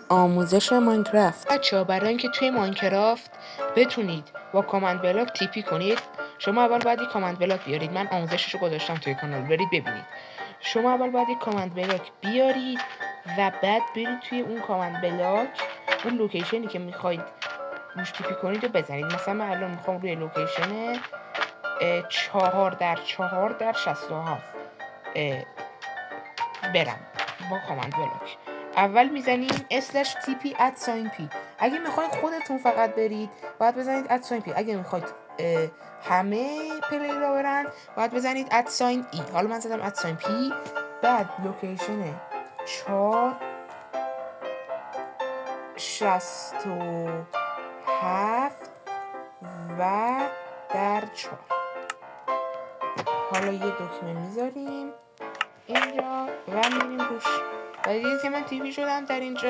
آموزش ماینکرافت. بچه‌ها برای اینکه توی ماینکرافت بتونید با کامند بلاک تیپی کنید، شما اول باید یک کامند بلاک بیارید. من آموزشش رو گذاشتم توی کانال، برید ببینید. شما اول باید یک کامند بلاک بیارید و بعد برید توی اون کامند بلاک اون لوکیشنی که میخواید روش تیپی کنید رو بزنید. مثلا من الان میخوام روی لوکیشن 4x4x67 برم با کامند بلاک. اول میزنیم /tp@p. اگه میخواید خودتون فقط برید باید بزنید @p. اگه میخواید همه پلی را برن باید بزنید @e. حالا من زدم @p. بعد لوکیشن 467 و در 4. حالا یه دکمه میذاریم اینجا و میریم روش و دیدید که من تیپی شدم در اینجا.